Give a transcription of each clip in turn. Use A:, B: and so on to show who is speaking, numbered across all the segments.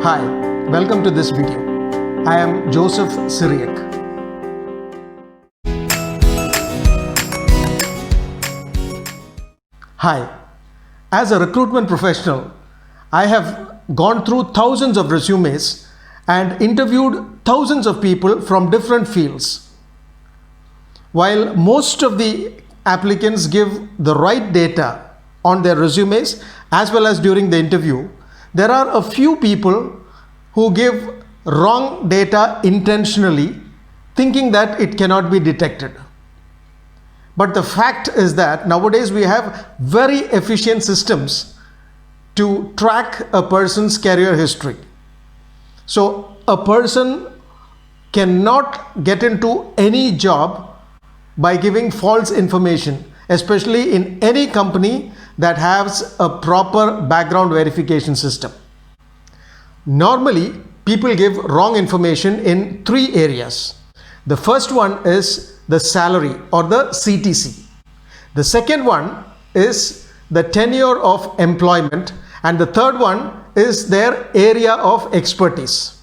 A: Hi, welcome to this video. I am Joseph Syriac. Hi, as a recruitment professional, I have gone through thousands of resumes and interviewed thousands of people from different fields. While most of the applicants give the right data on their resumes as well as during the interview, there are a few people who give wrong data intentionally, thinking that it cannot be detected. But the fact is that nowadays we have very efficient systems to track a person's career history. So a person cannot get into any job by giving false information, especially in any company that has a proper background verification system. Normally, people give wrong information in three areas. The first one is the salary or the CTC. The second one is the tenure of employment, and the third one is their area of expertise.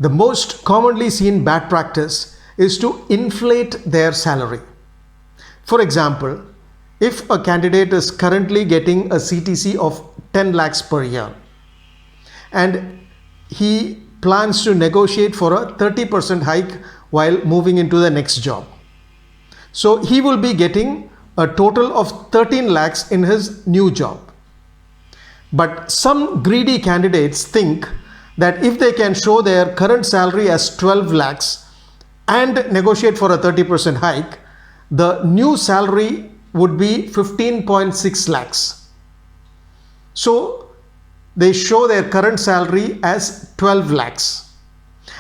A: The most commonly seen bad practice is to inflate their salary. For example, if a candidate is currently getting a CTC of 10 lakhs per year and he plans to negotiate for a 30% hike while moving into the next job. So he will be getting a total of 13 lakhs in his new job. But some greedy candidates think that if they can show their current salary as 12 lakhs and negotiate for a 30% hike, the new salary would be 15.6 lakhs. So they show their current salary as 12 lakhs.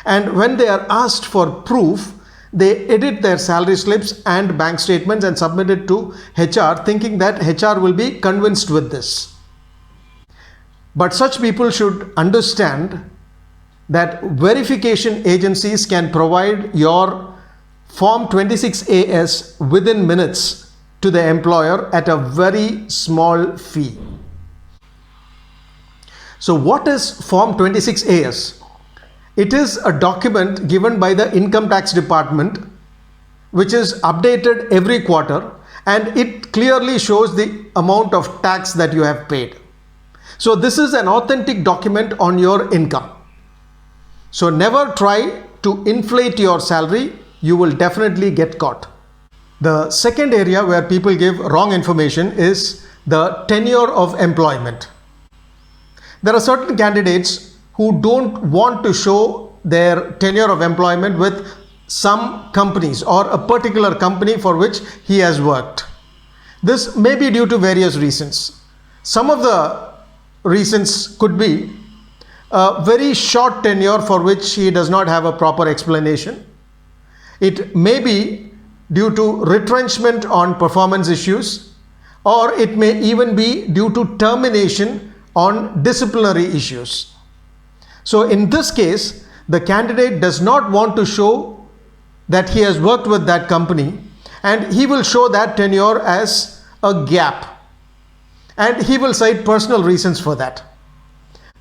A: And when they are asked for proof, they edit their salary slips and bank statements and submit it to HR, thinking that HR will be convinced with this. But such people should understand that verification agencies can provide your Form 26AS within minutes to the employer at a very small fee. So what is Form 26AS? It is a document given by the Income Tax Department which is updated every quarter, and it clearly shows the amount of tax that you have paid. So this is an authentic document on your income. So never try to inflate your salary. You will definitely get caught. The second area where people give wrong information is the tenure of employment. There are certain candidates who don't want to show their tenure of employment with some companies or a particular company for which he has worked. This may be due to various reasons. Some of the reasons could be a very short tenure for which he does not have a proper explanation. It may be due to retrenchment on performance issues, or it may even be due to termination on disciplinary issues. So in this case, the candidate does not want to show that he has worked with that company, and he will show that tenure as a gap, and he will cite personal reasons for that.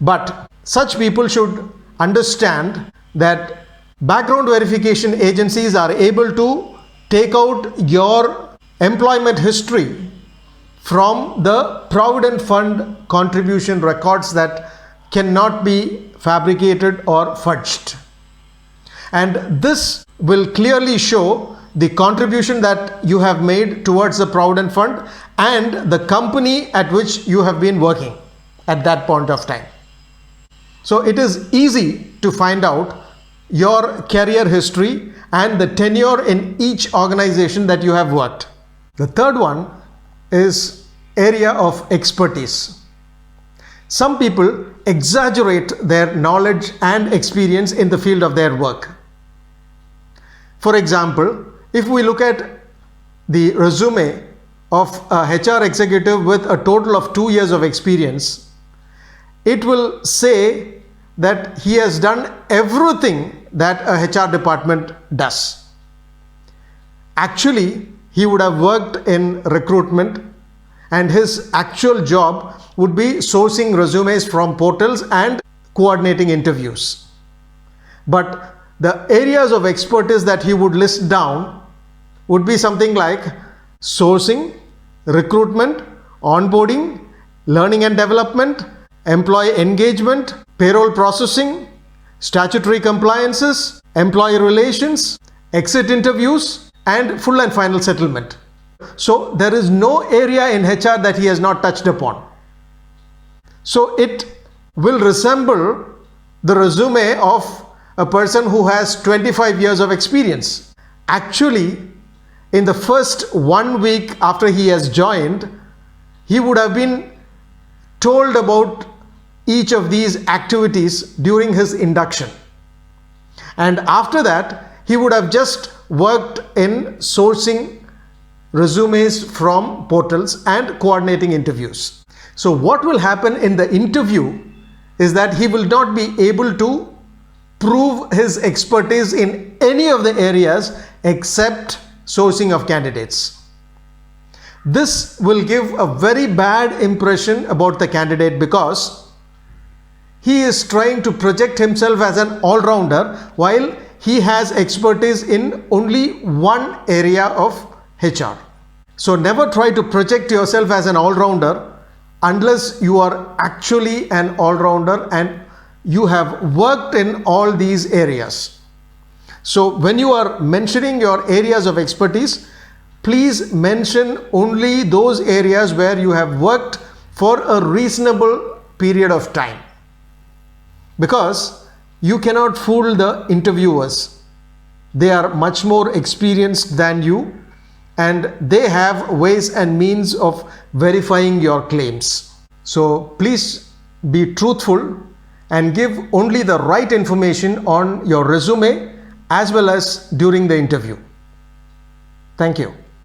A: But such people should understand that background verification agencies are able to take out your employment history from the Provident Fund contribution records that cannot be fabricated or fudged. And this will clearly show the contribution that you have made towards the Provident Fund and the company at which you have been working at that point of time. So it is easy to find out your career history and the tenure in each organization that you have worked. The third one is area of expertise. Some people exaggerate their knowledge and experience in the field of their work. For example, if we look at the resume of a HR executive with a total of 2 years of experience, it will say that he has done everything that a HR department does. Actually, he would have worked in recruitment, and his actual job would be sourcing resumes from portals and coordinating interviews. But the areas of expertise that he would list down would be something like sourcing, recruitment, onboarding, learning and development, employee engagement, payroll processing, statutory compliances, employee relations, exit interviews, and full and final settlement. So there is no area in HR that he has not touched upon. So it will resemble the resume of a person who has 25 years of experience. Actually, in the first 1 week after he has joined, he would have been told about each of these activities during his induction. And after that, he would have just worked in sourcing resumes from portals and coordinating interviews. So what will happen in the interview is that he will not be able to prove his expertise in any of the areas except sourcing of candidates. This will give a very bad impression about the candidate because he is trying to project himself as an all-rounder while he has expertise in only one area of HR. So never try to project yourself as an all-rounder unless you are actually an all-rounder and you have worked in all these areas. So when you are mentioning your areas of expertise, please mention only those areas where you have worked for a reasonable period of time. Because you cannot fool the interviewers. They are much more experienced than you and they have ways and means of verifying your claims. So please be truthful and give only the right information on your resume as well as during the interview. Thank you.